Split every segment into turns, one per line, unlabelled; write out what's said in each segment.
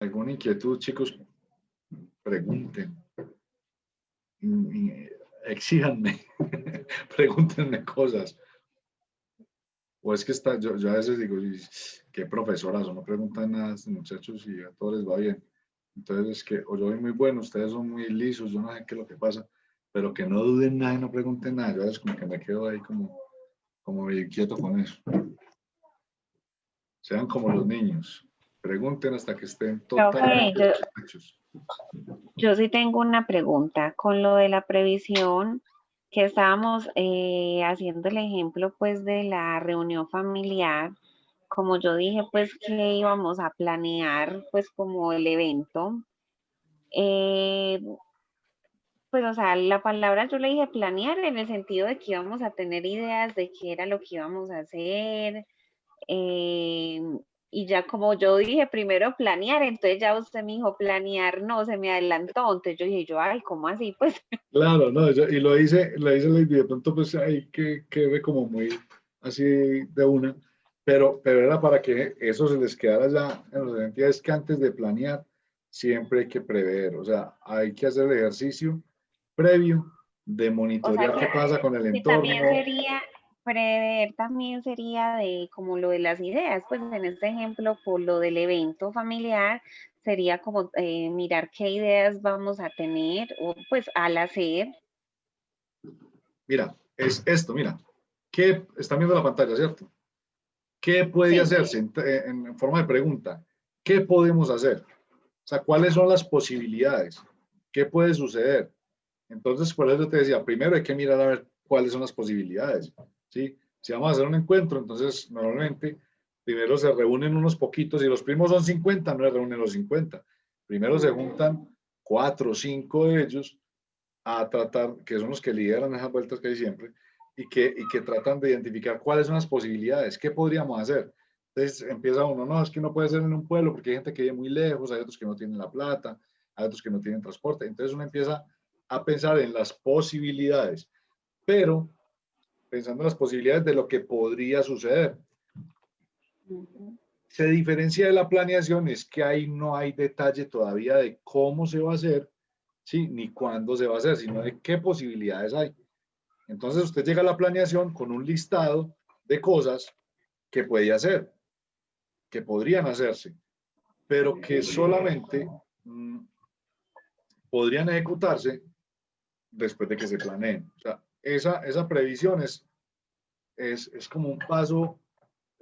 alguna inquietud, chicos, pregunten, exíjanme, pregúntenme cosas. O es que está, yo a veces digo, qué profesoras, no preguntan nada a estos muchachos y a todos les va bien. Entonces es que, o yo soy muy bueno, ustedes son muy lisos, yo no sé qué es lo que pasa, pero que no duden nada y no pregunten nada. Yo a veces como que me quedo ahí como quieto con eso. Sean como los niños, pregunten hasta que estén
Profe,
totalmente satisfechos.
yo sí tengo una pregunta. Con lo de la previsión, que estábamos haciendo el ejemplo pues de la reunión familiar, como yo dije pues que íbamos a planear pues como el evento, eh, pues o sea, la palabra yo le dije planear en el sentido de que íbamos a tener ideas de qué era lo que íbamos a hacer, eh, y ya como yo dije primero planear, entonces ya usted me dijo planear, no, se me adelantó, entonces yo dije yo, ay, ¿cómo así? Pues
Claro, no, y lo hice Lady, de pronto pues ahí que ve como muy así de una, pero era para que eso se les quedara ya en los entidades que antes de planear siempre hay que prever, o sea, hay que hacer el ejercicio previo de
o sea
monitorear qué pasa con el
que también
entorno.
sería, prever también sería de como lo de las ideas, pues en este ejemplo, por lo del evento familiar, sería como mirar qué ideas vamos a tener, o pues al hacer.
Mira, es esto, mira, ¿qué están viendo la pantalla, cierto? ¿Qué puede
Sí,
hacerse en forma de pregunta? ¿Qué podemos hacer? O sea, ¿cuáles son las posibilidades? ¿Qué puede suceder? Entonces, por eso te decía, primero hay que mirar a ver cuáles son las posibilidades, ¿sí? Si vamos a hacer un encuentro, entonces normalmente primero se reúnen unos poquitos y los primos son 50, no se reúnen los 50. Primero se juntan 4 o 5 de ellos a tratar, que son los que lideran esas vueltas que hay siempre, y que tratan de identificar cuáles son las posibilidades, qué podríamos hacer. Entonces empieza uno, no, es que no puede ser en un pueblo porque hay gente que vive muy lejos, hay otros que no tienen la plata, hay otros que no tienen transporte. Entonces uno empieza a pensar en las posibilidades, pero pensando en las posibilidades de lo que podría suceder.
ujú,
Se diferencia de la planeación es que ahí no hay detalle todavía de cómo se va a hacer, ¿sí? Ni cuándo se va a hacer, sino de qué posibilidades hay. Entonces usted llega a la planeación con un listado de cosas que puede hacer, que podrían hacerse, pero que solamente podrían ejecutarse después de que se planeen. O sea, esa previsión es como un paso,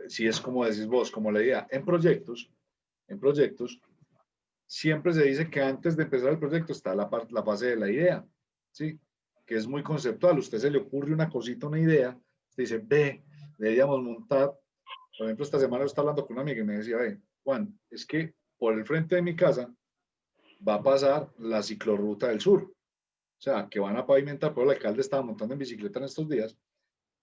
si es como decís vos, como la idea. En proyectos, siempre se dice que antes de empezar el proyecto está la fase de la idea, ¿sí? Que es muy conceptual. Usted se le ocurre una cosita, una idea, usted dice, ve, deberíamos montar. Por ejemplo, esta semana yo estaba hablando con una amiga y me decía, ve, Juan, es que por el frente de mi casa va a pasar la ciclorruta del sur. O sea, que van a pavimentar, pero el alcalde estaba montando en bicicleta en estos días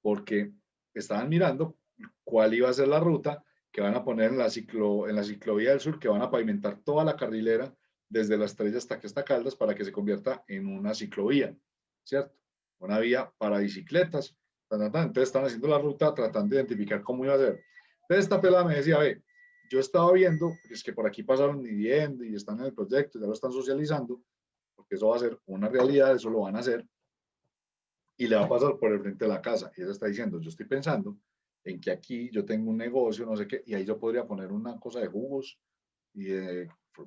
porque estaban mirando cuál iba a ser la ruta que van a poner en la ciclovía del sur, que van a pavimentar toda la carrilera desde la Estrella hasta que está Caldas para que se convierta en una ciclovía, ¿cierto? Una vía para bicicletas. Entonces están haciendo la ruta tratando de identificar cómo iba a ser. Entonces esta pelada me decía, ve, yo estaba viendo, es que por aquí pasaron viviendo y están en el proyecto, ya lo están socializando, porque eso va a ser una realidad, eso lo van a hacer, y le va a pasar por el frente de la casa. Y ella está diciendo, yo estoy pensando en que aquí yo tengo un negocio, no sé qué, y ahí yo podría poner una cosa de jugos, y,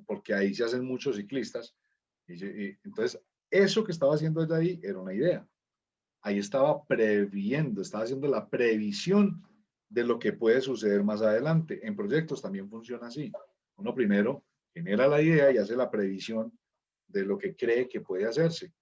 porque ahí se hacen muchos ciclistas. Y entonces, eso que estaba haciendo ella ahí era una idea. Ahí estaba previendo, estaba haciendo la previsión de lo que puede suceder más adelante. En proyectos también funciona así. Uno primero genera la idea y hace la previsión de lo que cree que puede hacerse.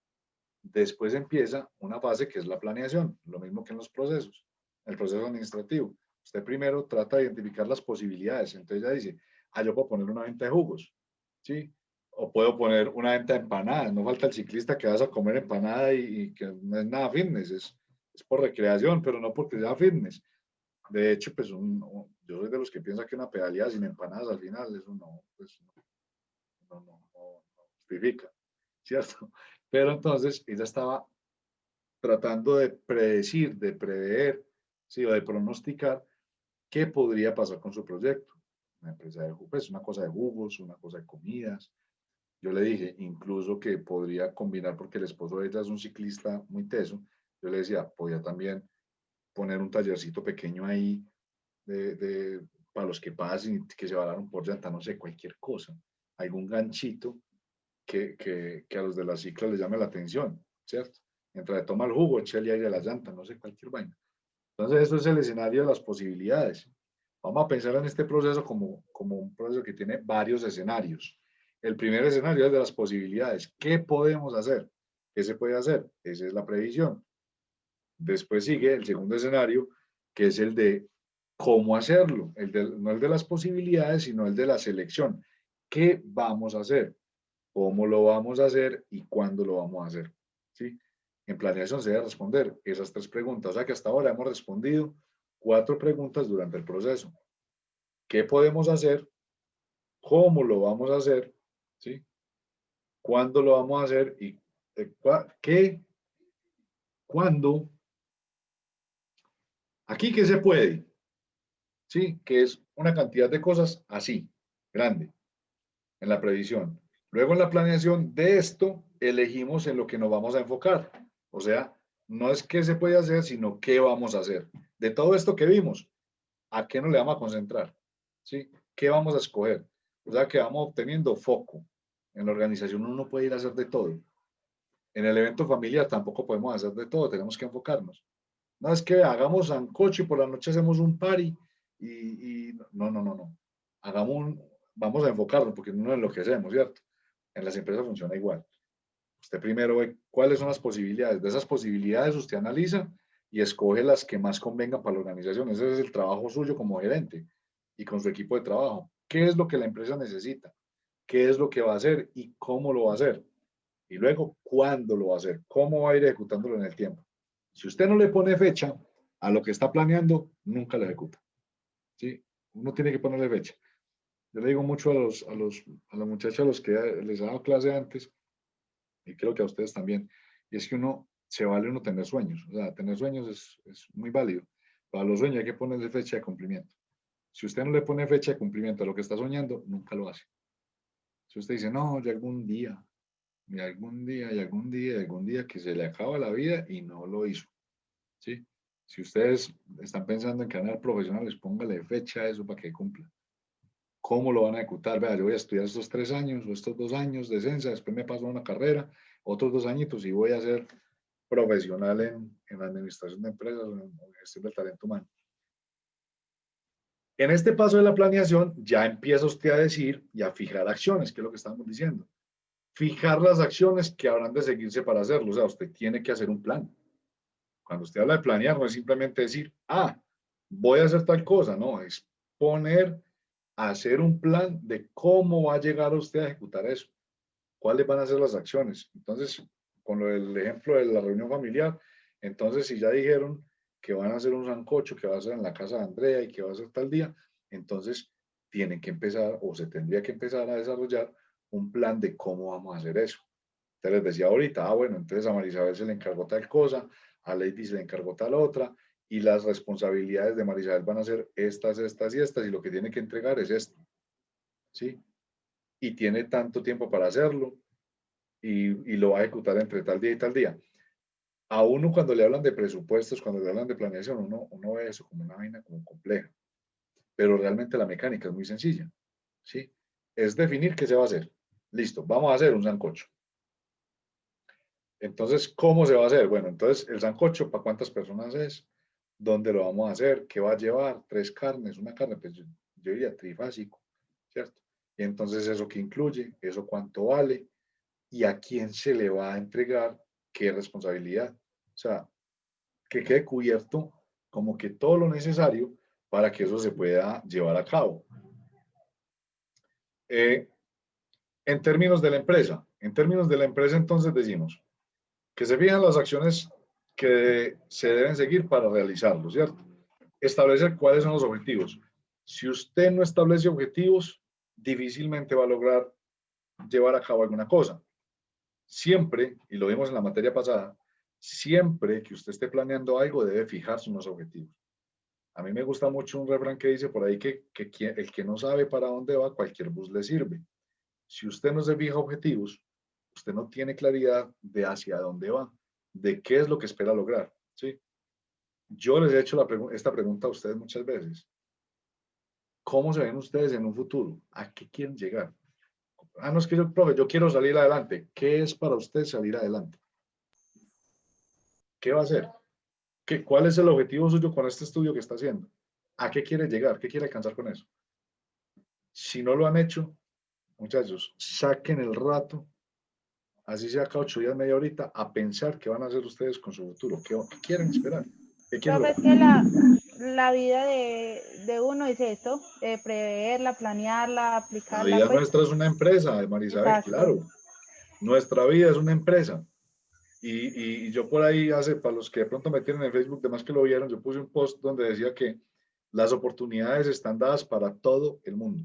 Después empieza una fase que es la planeación, lo mismo que en los procesos, el proceso administrativo. Usted primero trata de identificar las posibilidades. Entonces ya dice, yo puedo poner una venta de jugos, ¿sí? O puedo poner una venta de empanadas. No falta el ciclista que vas a comer empanada y que no es nada fitness, es por recreación, pero no porque sea fitness. De hecho, pues yo soy de los que piensa que una pedaleada sin empanadas al final, eso no, pues, no justifica, ¿cierto? Pero entonces ella estaba tratando de predecir, de prever, ¿sí? O de pronosticar qué podría pasar con su proyecto. una empresa de pues, una cosa de jugos, una cosa de comidas. Yo le dije incluso que podría combinar, porque el esposo de ella es un ciclista muy teso. Yo le decía, podía también poner un tallercito pequeño ahí para los que pasen y que se vararon por llanta, no sé, cualquier cosa. Algún ganchito que a los de la cicla les llame la atención, ¿cierto? Mientras le toma el jugo, échale aire a la llanta, no sé, cualquier vaina. Entonces, eso es el escenario de las posibilidades. Vamos a pensar en este proceso como un proceso que tiene varios escenarios. El primer escenario es de las posibilidades. ¿Qué podemos hacer? ¿Qué se puede hacer? Esa es la previsión. Después sigue el segundo escenario, que es el de cómo hacerlo, no el de las posibilidades, sino el de la selección. ¿Qué vamos a hacer? ¿Cómo lo vamos a hacer? ¿Y cuándo lo vamos a hacer? ¿Sí? En planeación se debe responder esas tres preguntas. O sea que hasta ahora hemos respondido 4 preguntas durante el proceso. ¿Qué podemos hacer? ¿Cómo lo vamos a hacer? ¿Sí? ¿Cuándo lo vamos a hacer? ¿Y qué? ¿Cuándo? Aquí, ¿qué se puede? ¿Sí? Que es una cantidad de cosas así, grande, en la previsión. Luego en la planeación de esto, elegimos en lo que nos vamos a enfocar. O sea, no es qué se puede hacer, sino qué vamos a hacer. De todo esto que vimos, ¿a qué nos le vamos a concentrar? ¿Sí? ¿Qué vamos a escoger? O sea, que vamos obteniendo foco. En la organización uno no puede ir a hacer de todo. En el evento familiar tampoco podemos hacer de todo, tenemos que enfocarnos. No es que hagamos sancocho y por la noche hacemos un party y no, no, no, no. Hagamos vamos a enfocarnos porque no es lo que hacemos, ¿cierto? En las empresas funciona igual. Usted primero ve cuáles son las posibilidades. De esas posibilidades usted analiza y escoge las que más convengan para la organización. Ese es el trabajo suyo como gerente y con su equipo de trabajo. ¿Qué es lo que la empresa necesita? ¿Qué es lo que va a hacer y cómo lo va a hacer? Y luego, ¿cuándo lo va a hacer? ¿Cómo va a ir ejecutándolo en el tiempo? Si usted no le pone fecha a lo que está planeando, nunca lo ejecuta. ¿Sí? Uno tiene que ponerle fecha. Yo le digo mucho a los muchachos a los que les he dado clase antes, y creo que a ustedes también, y es que uno se vale uno tener sueños. O sea, tener sueños es muy válido. Para los sueños hay que ponerle fecha de cumplimiento. Si usted no le pone fecha de cumplimiento a lo que está soñando, nunca lo hace. Si usted dice, no, ya algún día, y algún día, y algún día, y algún día que se le acaba la vida y no lo hizo. ¿Sí? Si ustedes están pensando en ganar profesionales, póngale fecha a eso para que cumpla. ¿Cómo lo van a ejecutar? Vea, yo voy a estudiar estos 3 años o estos 2 años de ciencia, después me paso a una carrera, otros 2 añitos y voy a ser profesional en la administración de empresas o en gestión del talento humano. En este paso de la planeación ya empieza usted a decir y a fijar acciones, que es lo que estamos diciendo. Fijar las acciones que habrán de seguirse para hacerlo. O sea, usted tiene que hacer un plan. Cuando usted habla de planear, no es simplemente decir, voy a hacer tal cosa, no, es poner, hacer un plan de cómo va a llegar usted a ejecutar eso, cuáles van a ser las acciones. Entonces, con lo del ejemplo de la reunión familiar, entonces si ya dijeron que van a hacer un sancocho, que va a ser en la casa de Andrea y que va a ser tal día, entonces tienen que empezar o se tendría que empezar a desarrollar un plan de cómo vamos a hacer eso. Entonces les decía ahorita, bueno, entonces a Marisabel se le encargó tal cosa, a Lady se le encargó tal otra, y las responsabilidades de Marisabel van a ser estas, estas y estas, y lo que tiene que entregar es esto, ¿sí? Y tiene tanto tiempo para hacerlo, y lo va a ejecutar entre tal día y tal día. A uno cuando le hablan de presupuestos, cuando le hablan de planeación, uno ve eso como una vaina como compleja, pero realmente la mecánica es muy sencilla, ¿sí? Es definir qué se va a hacer. Listo, vamos a hacer un sancocho. Entonces, ¿cómo se va a hacer? Bueno, entonces, el sancocho, ¿para cuántas personas es? ¿Dónde lo vamos a hacer? ¿Qué va a llevar? 3 carnes, una carne, pues yo diría trifásico, ¿cierto? Y entonces, ¿eso qué incluye? ¿Eso cuánto vale? ¿Y a quién se le va a entregar qué responsabilidad? O sea, que quede cubierto como que todo lo necesario para que eso se pueda llevar a cabo. Eh, en términos de la empresa, entonces decimos, que se fijan las acciones que se deben seguir para realizarlo, ¿cierto? Establecer cuáles son los objetivos. Si usted no establece objetivos, difícilmente va a lograr llevar a cabo alguna cosa. Siempre, y lo vimos en la materia pasada, siempre que usted esté planeando algo, debe fijarse unos objetivos. A mí me gusta mucho un refrán que dice por ahí que el que no sabe para dónde va, cualquier bus le sirve. Si usted no se fija objetivos, usted no tiene claridad de hacia dónde va, de qué es lo que espera lograr, ¿sí? Yo les he hecho esta pregunta a ustedes muchas veces. ¿Cómo se ven ustedes en un futuro? ¿A qué quieren llegar? Ah, no es que yo, profe, yo quiero salir adelante. ¿Qué es para usted salir adelante? ¿Qué va a hacer? ¿Cuál es el objetivo suyo con este estudio que está haciendo? ¿A qué quiere llegar? ¿Qué quiere alcanzar con eso? Si no lo han hecho, muchachos, saquen el rato, así sea cada 8 días, media horita, a pensar qué van a hacer ustedes con su futuro, qué quieren esperar, qué quieren
Profe,
lograr.
es que la vida de uno es esto, de preverla, planearla,
La
aplicarla,
vida
pues,
nuestra es una empresa, Marisabel,
exacto.
claro. Nuestra vida es una empresa. Y yo por ahí para los que de pronto me tienen en Facebook, demás que lo vieron, yo puse un post donde decía que las oportunidades están dadas para todo el mundo.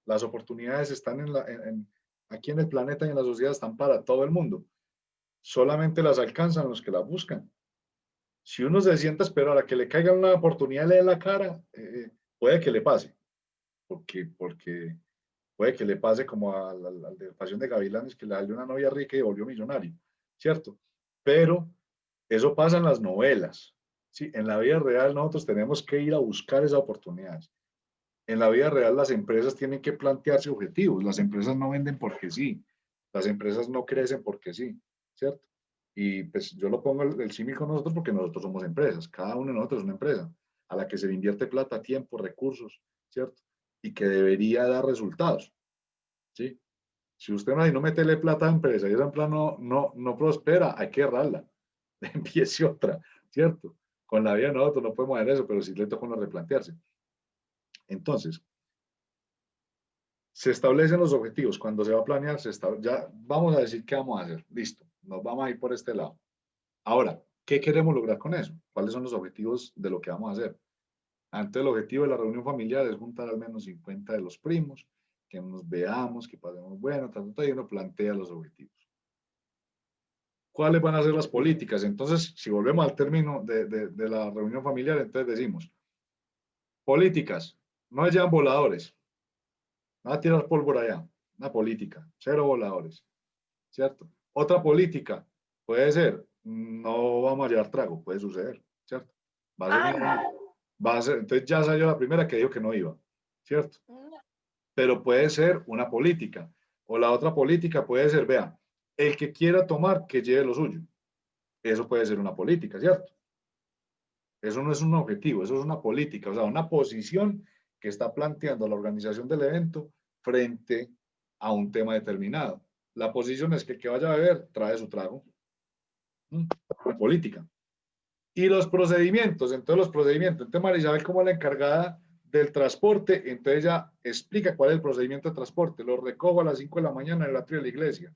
Las oportunidades están aquí en el planeta y en la sociedad, están para todo el mundo. Solamente las alcanzan los que las buscan. Si uno se sienta a esperar a que le caiga una oportunidad y le dé la cara, puede que le pase, porque puede que le pase como al de Pasión de Gavilanes, que le salió una novia rica y volvió millonario, ¿cierto? Pero eso pasa en las novelas, ¿sí? En la vida real nosotros tenemos que ir a buscar esas oportunidades. En la vida real las empresas tienen que plantearse objetivos. Las empresas no venden porque sí. Las empresas no crecen porque sí, ¿cierto? Y pues yo lo pongo el símil con nosotros porque nosotros somos empresas. Cada uno de nosotros es una empresa a la que se le invierte plata, tiempo, recursos, ¿cierto? Y que debería dar resultados, ¿sí? Si usted no métele plata a la empresa y esa empresa no prospera, hay que errarla. Empiece otra, ¿cierto? Con la vida nosotros no podemos hacer eso, pero sí le toca uno replantearse. Entonces, se establecen los objetivos. Cuando se va a planear, ya vamos a decir qué vamos a hacer. Listo, nos vamos a ir por este lado. Ahora, ¿qué queremos lograr con eso? ¿Cuáles son los objetivos de lo que vamos a hacer? Antes, el objetivo de la reunión familiar es juntar al menos 50 de los primos, que nos veamos, que pasemos bueno, y uno plantea los objetivos. ¿Cuáles van a ser las políticas? Entonces, si volvemos al término de la reunión familiar, entonces decimos, políticas, no llevan voladores, no va a tirar pólvora allá, una política, cero voladores, ¿cierto? Otra política puede ser, no vamos a llevar trago, puede suceder, ¿cierto? Va a ser entonces ya salió la primera que dijo que no iba, ¿cierto? Pero puede ser una política. O la otra política puede ser, vea, el que quiera tomar, que lleve lo suyo. Eso puede ser una política, ¿cierto? Eso no es un objetivo, eso es una política, o sea, una posición que está planteando la organización del evento frente a un tema determinado. La posición es que el que vaya a beber trae su trago. Una política. Y los procedimientos, entonces María Isabel como la encargada del transporte, entonces ella explica cuál es el procedimiento de transporte. Lo recojo a las 5 de la mañana en el atrio de la iglesia.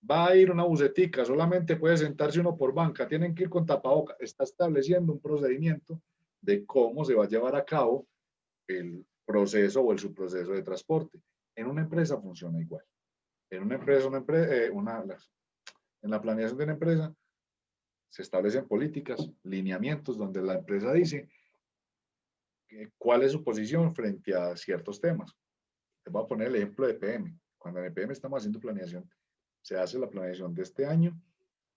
Va a ir una bucetica, solamente puede sentarse uno por banca, tienen que ir con tapaboca. Está estableciendo un procedimiento de cómo se va a llevar a cabo el proceso o el subproceso de transporte. En una empresa funciona igual. En una empresa, en la planeación de una empresa se establecen políticas, lineamientos donde la empresa dice cuál es su posición frente a ciertos temas. Les voy a poner el ejemplo de PM. Cuando en PM estamos haciendo planeación, se hace la planeación de este año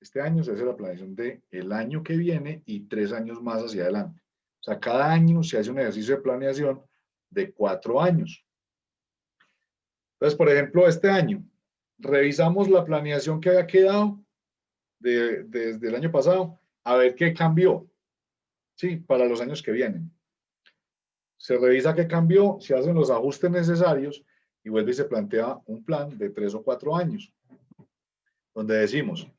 se hace la planeación del año que viene y 3 años más hacia adelante. O sea, cada año se hace un ejercicio de planeación de 4 años. Entonces, por ejemplo, este año, revisamos la planeación que había quedado desde el año pasado, a ver qué cambió, ¿sí? Para los años que vienen. Se revisa qué cambió, se hacen los ajustes necesarios y vuelve y se plantea un plan de 3 o 4 años, donde decimos,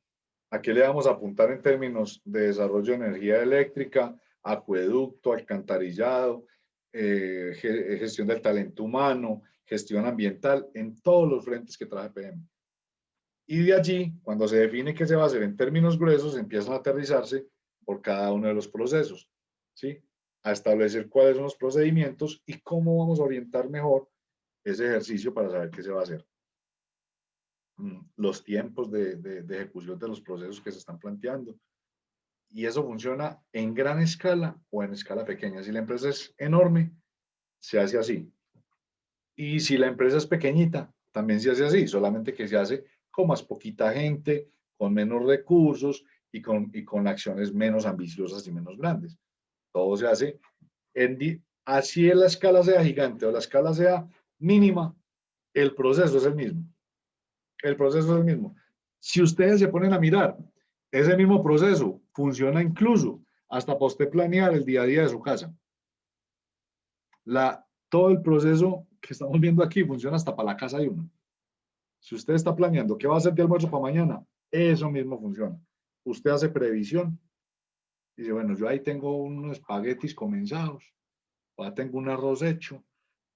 ¿a qué le vamos a apuntar en términos de desarrollo de energía eléctrica, acueducto, alcantarillado, gestión del talento humano, gestión ambiental, en todos los frentes que trae PM? Y de allí, cuando se define qué se va a hacer en términos gruesos, empiezan a aterrizarse por cada uno de los procesos, ¿sí? A establecer cuáles son los procedimientos y cómo vamos a orientar mejor ese ejercicio para saber qué se va a hacer. Los tiempos de ejecución de los procesos que se están planteando Y eso funciona en gran escala o en escala pequeña. Si la empresa es enorme, se hace así. Y si la empresa es pequeñita, también se hace así, solamente que se hace con más poquita gente, con menos recursos y con acciones menos ambiciosas y menos grandes. Todo se hace así la escala sea gigante o la escala sea mínima, el proceso es el mismo. El proceso es el mismo. Si ustedes se ponen a mirar, ese mismo proceso funciona incluso hasta para usted planear el día a día de su casa. Todo el proceso que estamos viendo aquí funciona hasta para la casa de uno. Si usted está planeando qué va a hacer de almuerzo para mañana, eso mismo funciona. Usted hace previsión. Dice, bueno, yo ahí tengo unos espaguetis comenzados, o tengo un arroz hecho,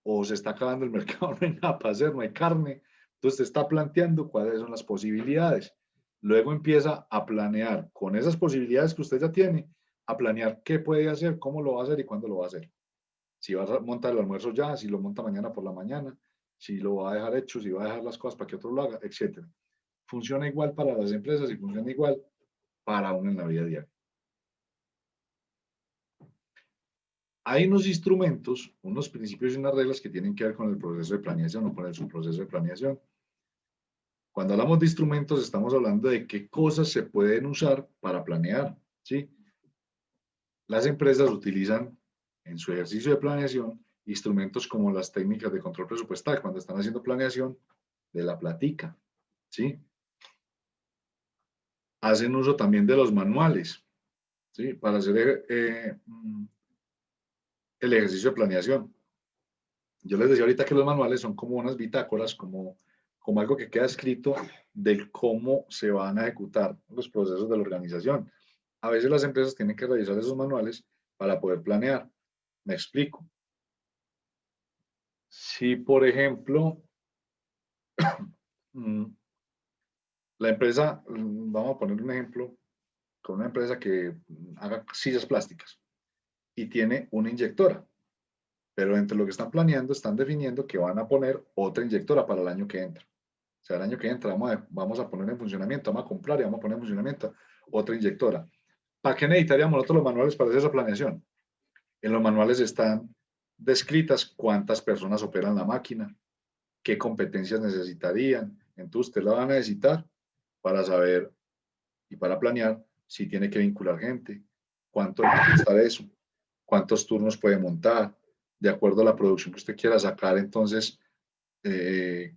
o se está acabando el mercado, no hay nada para hacer, no hay carne. Entonces se está planteando cuáles son las posibilidades. Luego empieza a planear con esas posibilidades que usted ya tiene, a planear qué puede hacer, cómo lo va a hacer y cuándo lo va a hacer. Si va a montar el almuerzo ya, si lo monta mañana por la mañana, si lo va a dejar hecho, si va a dejar las cosas para que otro lo haga, etc. Funciona igual para las empresas y funciona igual para uno en la vida diaria. Hay unos instrumentos, unos principios y unas reglas que tienen que ver con el proceso de planeación o con el subproceso de planeación. Cuando hablamos de instrumentos, estamos hablando de qué cosas se pueden usar para planear, ¿sí? Las empresas utilizan en su ejercicio de planeación instrumentos como las técnicas de control presupuestal, cuando están haciendo planeación de la platica, ¿sí? Hacen uso también de los manuales, ¿sí? Para hacer el ejercicio de planeación. Yo les decía ahorita que los manuales son como unas bitácoras, como algo que queda escrito de cómo se van a ejecutar los procesos de la organización. A veces las empresas tienen que revisar esos manuales para poder planear. Me explico. Si, por ejemplo, la empresa, vamos a poner un ejemplo, con una empresa que haga sillas plásticas y tiene una inyectora, pero entre lo que están planeando están definiendo que van a poner otra inyectora para el año que entra. O sea, el año que entra vamos a poner en funcionamiento, vamos a comprar y vamos a poner en funcionamiento otra inyectora. ¿Para qué necesitaríamos nosotros los manuales para hacer esa planeación? En los manuales están descritas cuántas personas operan la máquina, qué competencias necesitarían. Entonces, usted la va a necesitar para saber y para planear si tiene que vincular gente, cuánto va a costar eso, cuántos turnos puede montar, de acuerdo a la producción que usted quiera sacar. Entonces, ¿qué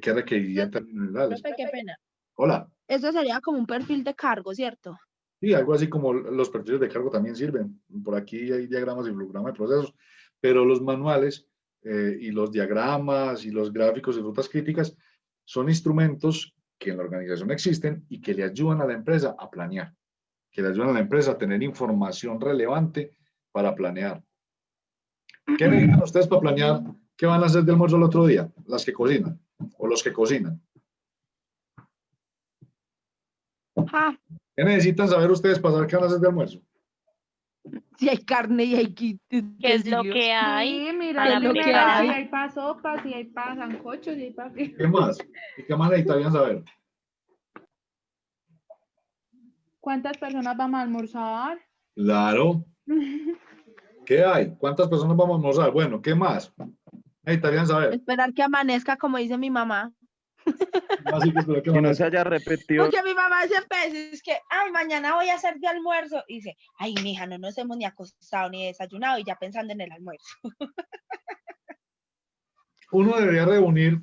requeriría en términos generales?
Profe, qué pena.
Hola.
Eso sería como un perfil de cargo, ¿cierto?
Sí, algo así como los perfiles de cargo también sirven. Por aquí hay diagramas y flujogramas de procesos, pero los manuales y los diagramas y los gráficos y rutas críticas son instrumentos que en la organización existen y que le ayudan a la empresa a planear, que le ayudan a la empresa a tener información relevante para planear. ¿Qué necesitan ustedes para planear qué van a hacer de almuerzo el otro día? Las que cocinan o los que cocinan.
Ah,
¿Qué necesitan saber ustedes para saber qué van a hacer de almuerzo?
si hay carne y hay
¿Qué es lo
utensilios.
que hay
Sí, mira,
para
lo que
preparar?
si
hay.
hay para sopas, si hay para sancochos, si hay para...
¿Qué más? ¿Y qué más necesitarían saber?
¿Cuántas personas vamos a almorzar?
Claro. ¿Qué hay? ¿Cuántas personas vamos a almorzar? Bueno, ¿qué más? Necesitarían saber.
Esperar que amanezca, como dice mi mamá.
Así que espero que
Que no
amanezca.
se haya repetido.
Porque mi mamá siempre dice, es que, ay, mañana voy a hacer de almuerzo. Y dice, ay, mija, no nos hemos ni acostado ni desayunado y ya pensando en el almuerzo.
Uno debería reunir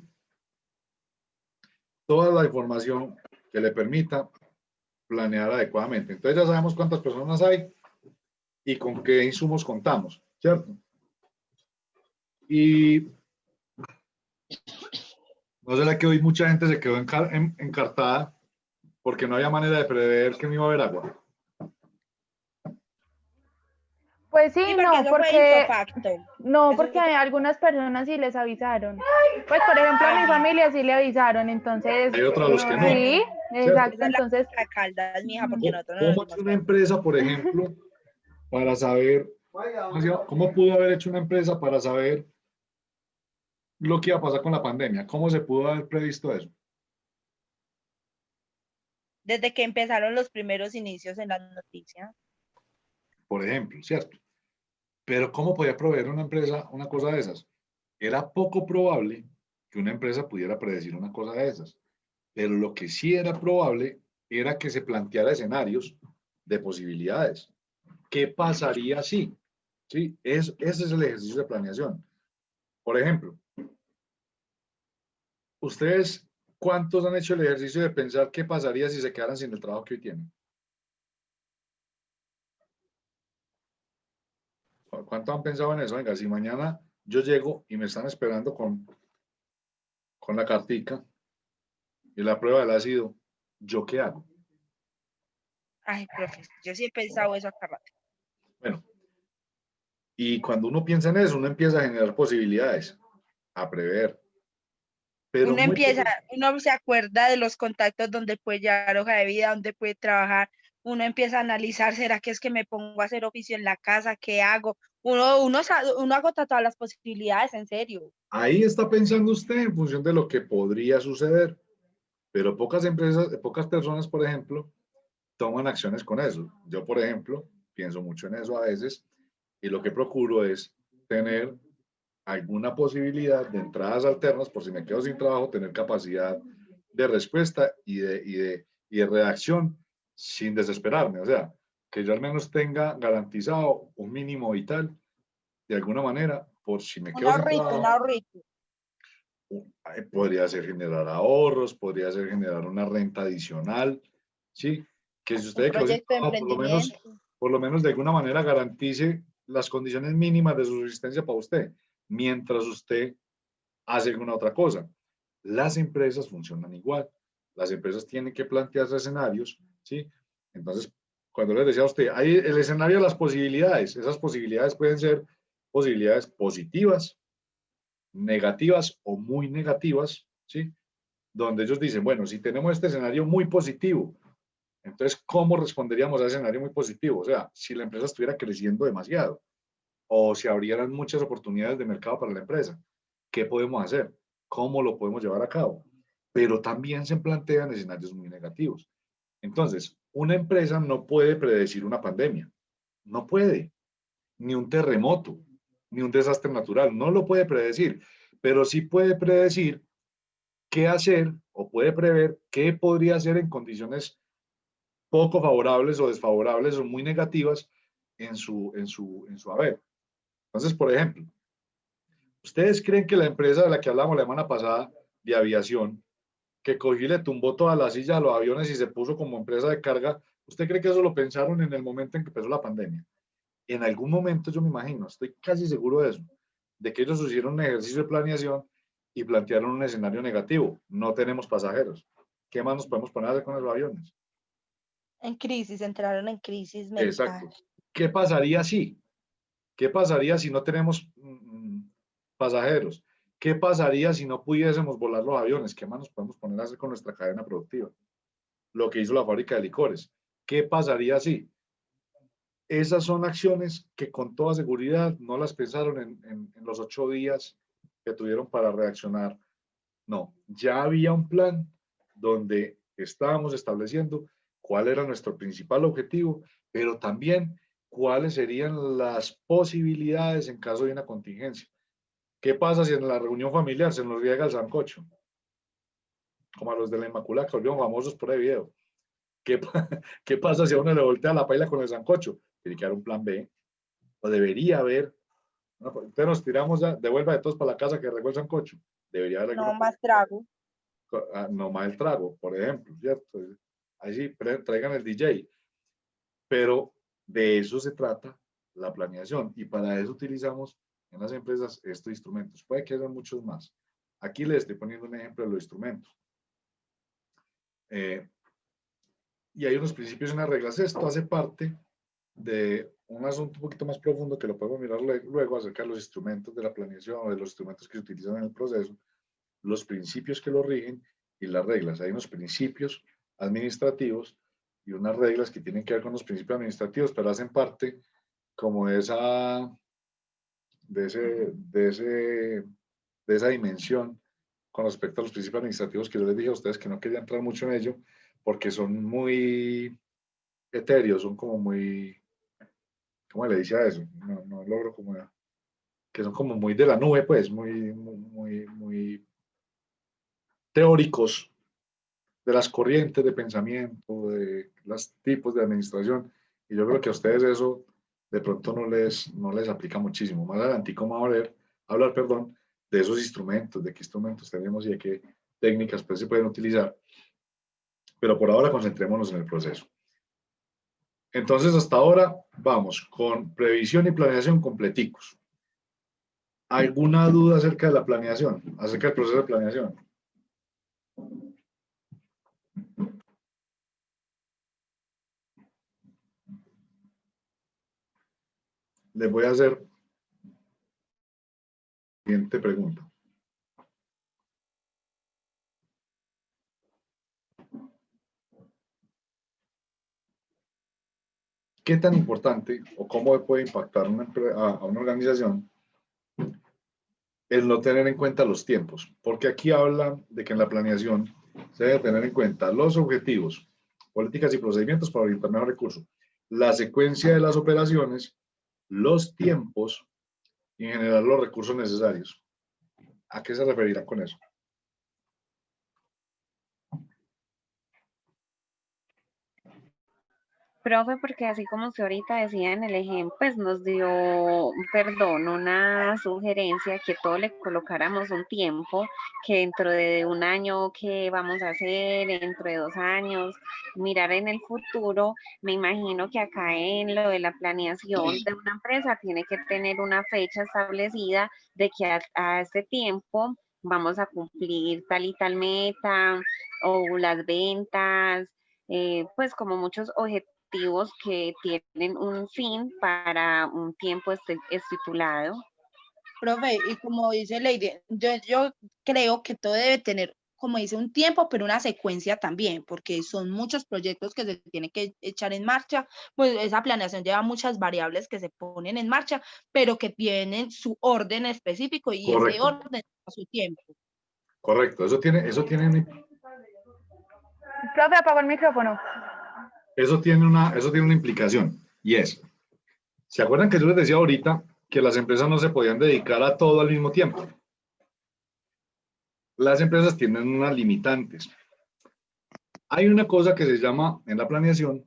toda la información que le permita planear adecuadamente. Entonces ya sabemos cuántas personas hay y con qué insumos contamos, ¿cierto? Y no será que hoy mucha gente se quedó encartada porque no había manera de prever que no iba a haber agua.
Pues sí,
Sí,
no,
eso fue
porque
ipso-facto.
no,
Eso
porque
fue-
a algunas personas sí les avisaron. Pues por ejemplo a mi familia sí le avisaron, entonces
Hay otros a los que no.
sí,
¿Cierto?
exacto,
Esa es
entonces
la Caldas, mija, porque nosotros no nos
¿Cómo
dimos
hace una
cuenta.
empresa, por ejemplo, para saber, cómo pudo haber hecho una empresa para saber lo que iba a pasar con la pandemia? ¿Cómo se pudo haber previsto eso?
desde que empezaron los primeros inicios en las noticias.
por ejemplo, ¿cierto? Pero ¿cómo podía proveer una empresa una cosa de esas? Era poco probable que una empresa pudiera predecir una cosa de esas, pero lo que sí era probable era que se planteara escenarios de posibilidades. ¿Qué pasaría si? ¿Sí? Ese es el ejercicio de planeación. Por ejemplo, ¿ustedes cuántos han hecho el ejercicio de pensar qué pasaría si se quedaran sin el trabajo que hoy tienen? ¿Cuántos han pensado en eso? Venga, si mañana yo llego y me están esperando con la cartica y la prueba del ácido, ¿yo qué hago?
Ay, profe, yo sí he pensado eso acá rato.
Bueno, y cuando uno piensa en eso, uno empieza a generar posibilidades, a prever, pero
Uno
muy
empieza,
poco.
uno se acuerda de los contactos donde puede llevar hoja de vida, donde puede trabajar. Uno empieza a analizar, ¿será que es que me pongo a hacer oficio en la casa? ¿Qué hago? Uno agota todas las posibilidades, en serio.
Ahí está pensando usted en función de lo que podría suceder, pero pocas empresas, pocas personas, por ejemplo, toman acciones con eso. Yo, por ejemplo, pienso mucho en eso a veces y lo que procuro es tener alguna posibilidad de entradas alternas por si me quedo sin trabajo, tener capacidad de respuesta y de reacción sin desesperarme. O sea, que yo al menos tenga garantizado un mínimo vital de alguna manera por si me
Un
quedo sin
ahorrito, un
trabajo.
ahorrito.
Podría ser generar ahorros, podría ser generar una renta adicional, ¿sí? Que si
Un
usted quedó sin
proyecto de
trabajo,
emprendimiento.
por lo menos de alguna manera garantice las condiciones mínimas de su subsistencia para usted, mientras usted hace alguna otra cosa. Las empresas funcionan igual. Las empresas tienen que plantearse escenarios, ¿sí? Entonces, cuando les decía a usted, hay el escenario de las posibilidades. Esas posibilidades pueden ser posibilidades positivas, negativas o muy negativas, ¿sí? Donde ellos dicen, bueno, si tenemos este escenario muy positivo, entonces, ¿cómo responderíamos a ese escenario muy positivo? O sea, si la empresa estuviera creciendo demasiado o si abrieran muchas oportunidades de mercado para la empresa, ¿qué podemos hacer? ¿Cómo lo podemos llevar a cabo? Pero también se plantean escenarios muy negativos. Entonces, una empresa no puede predecir una pandemia, no puede, ni un terremoto, ni un desastre natural, no lo puede predecir, pero sí puede predecir qué hacer o puede prever qué podría hacer en condiciones poco favorables o desfavorables o muy negativas en su haber. Entonces, por ejemplo, ¿ustedes creen que la empresa de la que hablamos la semana pasada de aviación, que cogió y le tumbó toda la silla a los aviones y se puso como empresa de carga, ¿usted cree que eso lo pensaron en el momento en que empezó la pandemia? En algún momento yo me imagino, estoy casi seguro de eso, de que ellos hicieron un ejercicio de planeación y plantearon un escenario negativo. No tenemos pasajeros. ¿Qué más nos podemos poner a hacer con los aviones?
En crisis, entraron en crisis mental.
Exacto. ¿Qué pasaría si? ¿Qué pasaría si no tenemos pasajeros? ¿Qué pasaría si no pudiésemos volar los aviones? ¿Qué más nos podemos poner a hacer con nuestra cadena productiva? Lo que hizo la fábrica de licores. ¿Qué pasaría si? Esas son acciones que con toda seguridad no las pensaron en los 8 días que tuvieron para reaccionar. No, ya había un plan donde estábamos estableciendo cuál era nuestro principal objetivo, pero también cuáles serían las posibilidades en caso de una contingencia. ¿Qué pasa si en la reunión familiar se nos riega el sancocho? Como a los de la Inmaculada que volvieron famosos por el video. ¿Qué, ¿Qué pasa si a uno le voltea la paila con el sancocho? Tiene que haber un plan B, o debería haber. No, pues, entonces nos tiramos ya, de vuelta de todos para la casa que regó el sancocho. Debería haber alguna
No más trago.
no más el trago, por ejemplo, ¿cierto? Ahí sí, traigan el DJ. Pero de eso se trata la planeación y para eso utilizamos en las empresas estos instrumentos. Puede que haya muchos más. Aquí les estoy poniendo un ejemplo de los instrumentos. Y hay unos principios y unas reglas. Esto hace parte de un asunto un poquito más profundo que lo podemos mirar luego acerca de los instrumentos de la planeación o de los instrumentos que se utilizan en el proceso, los principios que lo rigen y las reglas. Hay unos principios administrativos y unas reglas que tienen que ver con los principios administrativos, pero hacen parte como de esa dimensión con respecto a los principios administrativos que yo les dije a ustedes que no quería entrar mucho en ello, porque son muy etéreos, son como muy, ¿cómo le dice a eso? No logro como, que son como muy de la nube, pues, muy teóricos de las corrientes de pensamiento, de los tipos de administración, y yo creo que a ustedes eso de pronto no les aplica muchísimo. Más adelante vamos a hablar, perdón, de esos instrumentos, de qué instrumentos tenemos y de qué técnicas pues, se pueden utilizar, pero por ahora concentrémonos en el proceso. Entonces, hasta ahora vamos con previsión y planeación completicos. ¿Alguna duda acerca de la planeación, acerca del proceso de planeación? Les voy a hacer la siguiente pregunta. ¿Qué tan importante o cómo puede impactar a una organización el no tener en cuenta los tiempos? Porque aquí habla de que en la planeación se debe tener en cuenta los objetivos, políticas y procedimientos para orientar mejor recursos, la secuencia de las operaciones, los tiempos y en general los recursos necesarios. ¿A qué se referirá con eso?
Profe, porque así como usted ahorita decía en el ejemplo, pues nos dio, perdón, una sugerencia que todo le colocáramos un tiempo, que dentro de un año, qué vamos a hacer, dentro de 2 años, mirar en el futuro. Me imagino que acá en lo de la planeación de una empresa tiene que tener una fecha establecida de que a este tiempo vamos a cumplir tal y tal meta o las ventas, pues como muchos objetivos que tienen un fin para un tiempo estipulado.
Profe, y como dice Lady, yo creo que todo debe tener, como dice, un tiempo, pero una secuencia también, porque son muchos proyectos que se tienen que echar en marcha. Pues esa planeación lleva muchas variables que se ponen en marcha, pero que tienen su orden específico y ese
Correcto,
orden a su tiempo.
correcto.
Profe, apagó el micrófono.
Eso tiene una implicación y es, ¿se acuerdan que yo les decía ahorita que las empresas no se podían dedicar a todo al mismo tiempo? Las empresas tienen unas limitantes. Hay una cosa que se llama, en la planeación,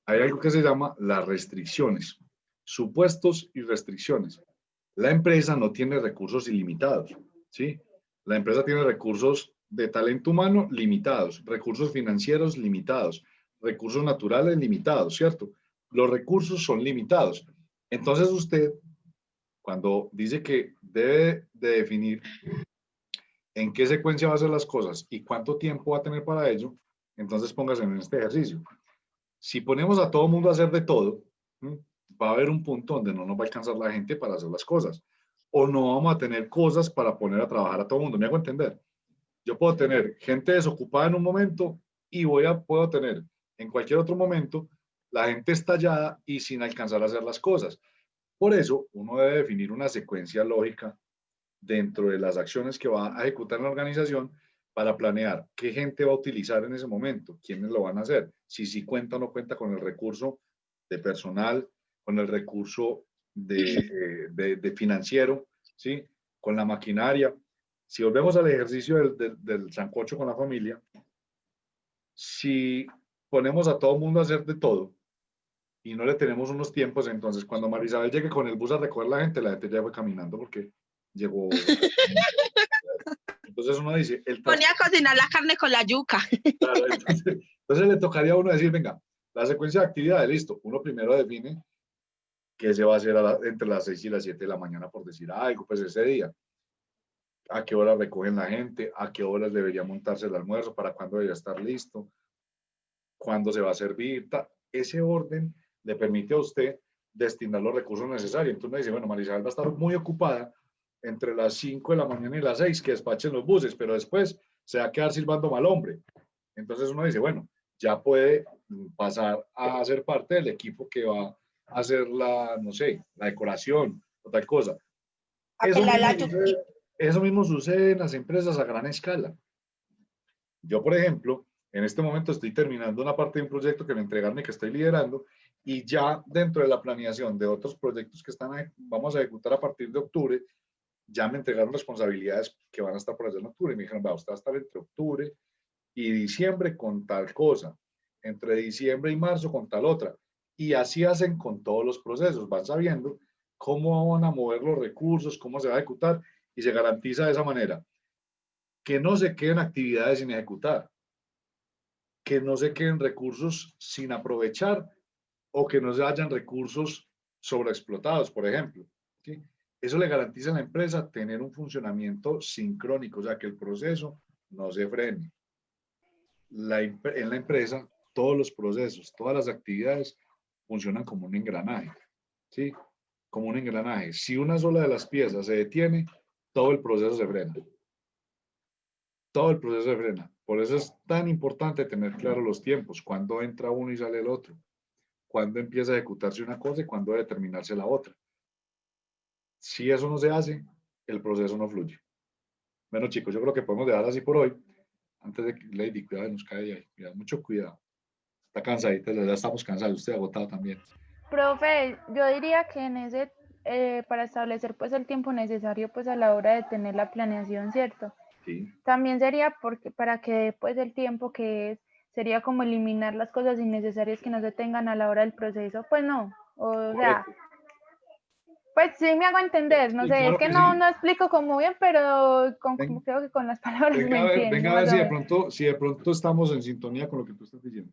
hay algo que se llama las restricciones, supuestos y restricciones. La empresa no tiene recursos ilimitados, ¿sí? La empresa tiene recursos de talento humano limitados, recursos financieros limitados, recursos naturales limitados, ¿cierto? Los recursos son limitados. Entonces usted, cuando dice que debe de definir en qué secuencia va a hacer las cosas y cuánto tiempo va a tener para ello, entonces póngase en este ejercicio. Si ponemos a todo mundo a hacer de todo, va a haber un punto donde no nos va a alcanzar la gente para hacer las cosas. O no vamos a tener cosas para poner a trabajar a todo mundo. ¿Me hago entender? Yo puedo tener gente desocupada en un momento y puedo tener en cualquier otro momento la gente estallada y sin alcanzar a hacer las cosas. Por eso, uno debe definir una secuencia lógica dentro de las acciones que va a ejecutar la organización para planear qué gente va a utilizar en ese momento, quiénes lo van a hacer, si cuenta o no cuenta con el recurso de personal, con el recurso de financiero, ¿sí? Con la maquinaria. Si volvemos al ejercicio del sancocho con la familia, si ponemos a todo el mundo a hacer de todo y no le tenemos unos tiempos, entonces cuando Marisabel llegue con el bus a recoger la gente ya fue caminando porque llegó. Entonces uno dice,
Ponía a cocinar la carne con la yuca.
Claro, entonces le tocaría a uno decir, venga, la secuencia de actividades, listo. Uno primero define qué se va a hacer entre las 6 y las 7 de la mañana, por decir algo, pues ese día. A qué hora recogen la gente, a qué horas debería montarse el almuerzo, para cuándo debería estar listo, cuándo se va a servir. Ese orden le permite a usted destinar los recursos necesarios. Entonces uno dice, bueno, Marisabel va a estar muy ocupada entre las 5 de la mañana y las 6 que despachen los buses, pero después se va a quedar silbando mal hombre. Entonces uno dice, bueno, ya puede pasar a ser parte del equipo que va a hacer no sé, la decoración o tal cosa. Eso mismo sucede en las empresas a gran escala. Yo, por ejemplo, En este momento estoy terminando una parte de un proyecto que me entregaron y que estoy liderando, y ya dentro de la planeación de otros proyectos que vamos a ejecutar a partir de octubre, ya me entregaron responsabilidades que van a estar por allá en octubre. Y me dijeron, va, usted va a estar entre octubre y diciembre con tal cosa, entre diciembre y marzo con tal otra. Y así hacen con todos los procesos, van sabiendo cómo van a mover los recursos, cómo se va a ejecutar, y se garantiza de esa manera que no se queden actividades sin ejecutar, que no se queden recursos sin aprovechar, o que no se hayan recursos sobreexplotados, por ejemplo. ¿Sí? Eso le garantiza a la empresa tener un funcionamiento sincrónico, o sea, que el proceso no se frene. En la empresa, todos los procesos, todas las actividades funcionan como un engranaje, ¿sí? Como un engranaje. Si una sola de las piezas se detiene, todo el proceso se frena. Todo el proceso se frena. Por eso es tan importante tener claro los tiempos, cuándo entra uno y sale el otro, cuándo empieza a ejecutarse una cosa y cuándo debe terminarse la otra. Si eso no se hace, el proceso no fluye. Bueno, chicos, yo creo que podemos dejar así por hoy. Antes de que Lady, cuidado, nos cae de ahí. Cuidado, mucho cuidado. Está cansadita, ya estamos cansados, usted agotado también.
Profe, yo diría que en ese, para establecer pues el tiempo necesario pues a la hora de tener la planeación, ¿cierto?
Sí.
También sería para que pues el tiempo que es, sería como eliminar las cosas innecesarias que no se tengan a la hora del proceso, pues no, o sea, pues sí me hago entender, no
Sí,
sé,
claro
es que
que
no,
sí.
no explico como bien, pero
Ven-
creo que con las palabras me
venga
entiendo
a ver
más o menos.
si de pronto estamos en sintonía con lo que tú estás diciendo.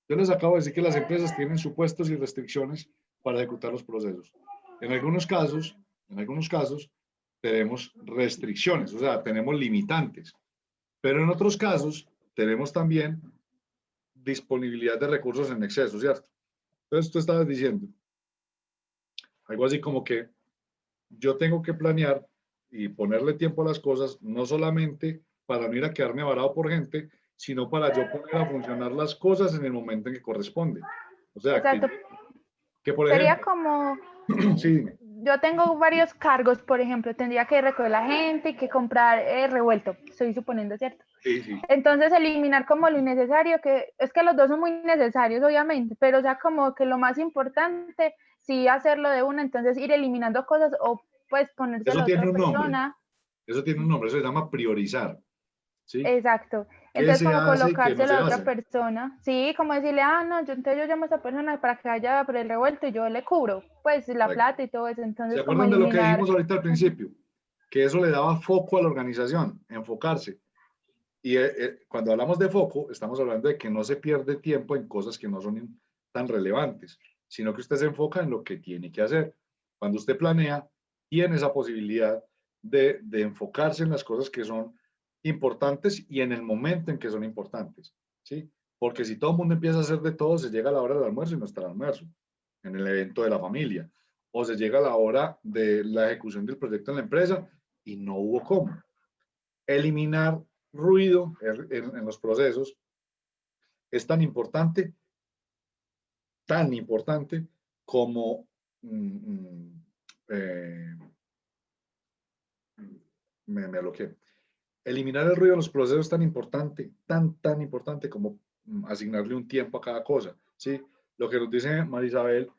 Yo les acabo de decir que las empresas tienen supuestos y restricciones para ejecutar los procesos. En algunos casos tenemos restricciones, o sea, tenemos limitantes, pero en otros casos tenemos también disponibilidad de recursos en exceso, ¿cierto? Entonces tú estabas diciendo algo así como que yo tengo que planear y ponerle tiempo a las cosas, no solamente para no ir a quedarme varado por gente, sino para yo poner a funcionar las cosas en el momento en que corresponde. O sea,
Exacto,
que por
sería
ejemplo,
como,
sí,
yo tengo varios cargos, por ejemplo, tendría que recoger la gente y que comprar revuelto, estoy suponiendo, ¿cierto?
sí.
Entonces eliminar como lo innecesario, que es que los dos son muy necesarios, obviamente, pero ya como que lo más importante, sí hacerlo de una, entonces ir eliminando cosas o pues ponérselo
Eso
a otra
tiene un nombre,
persona.
eso se llama priorizar, ¿sí?
Exacto.
¿Qué
Entonces
se
como
hace y qué no
colocárselo
se
a otra
hace?
persona. Sí, como decirle, no, entonces yo llamo a esa persona para que vaya por el revuelto y yo le cubro, pues la plata y todo eso.
¿Se
Entonces como
acuerdan de lo que
eliminar.
dijimos ahorita al principio? Que eso le daba foco a la organización, enfocarse. Y cuando hablamos de foco, estamos hablando de que no se pierde tiempo en cosas que no son tan relevantes, sino que usted se enfoca en lo que tiene que hacer. Cuando usted planea, tiene esa posibilidad de enfocarse en las cosas que son importantes y en el momento en que son importantes, ¿sí? Porque si todo el mundo empieza a hacer de todo, se llega a la hora del almuerzo y no está el almuerzo, en el evento de la familia, o se llega a la hora de la ejecución del proyecto en la empresa y no hubo cómo. Eliminar ruido en los procesos es tan importante como eh, me bloqueé. Eliminar el ruido en los procesos es tan importante, tan importante como asignarle un tiempo a cada cosa, ¿sí? Lo que nos dice Marisabel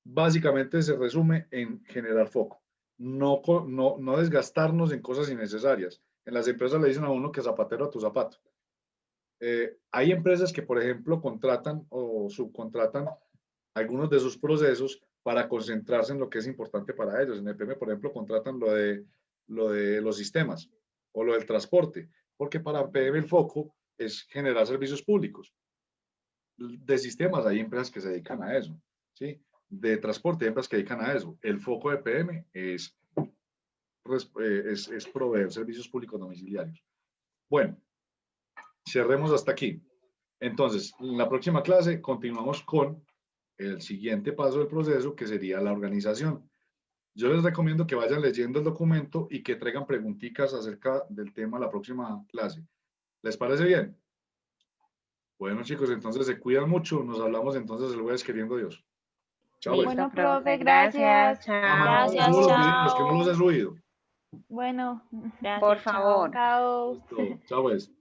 básicamente se resume en generar foco, no desgastarnos en cosas innecesarias. En las empresas le dicen a uno que zapatero a tu zapato. Hay empresas que, por ejemplo, contratan o subcontratan algunos de sus procesos para concentrarse en lo que es importante para ellos. En EPM, por ejemplo, contratan lo de los sistemas o lo del transporte, porque para EPM el foco es generar servicios públicos. De sistemas hay empresas que se dedican a eso, ¿sí? De transporte hay empresas que se dedican a eso. El foco de EPM es proveer servicios públicos domiciliarios. Bueno, cerremos hasta aquí. Entonces, en la próxima clase continuamos con el siguiente paso del proceso, que sería la organización. Yo les recomiendo que vayan leyendo el documento y que traigan preguntitas acerca del tema la próxima clase. ¿Les parece bien? Bueno, chicos, entonces se cuidan mucho. Nos hablamos entonces el jueves, queriendo Dios. Chao, pues.
Listo,
Bueno,
profe,
profe,
gracias.
gracias.
Mamá,
Chao.
le
Gracias,
subo los videos, que no los he
chao.
subido.
Bueno,
Por
Gracias, chao.
favor.
chao.
Listo. Chao, pues.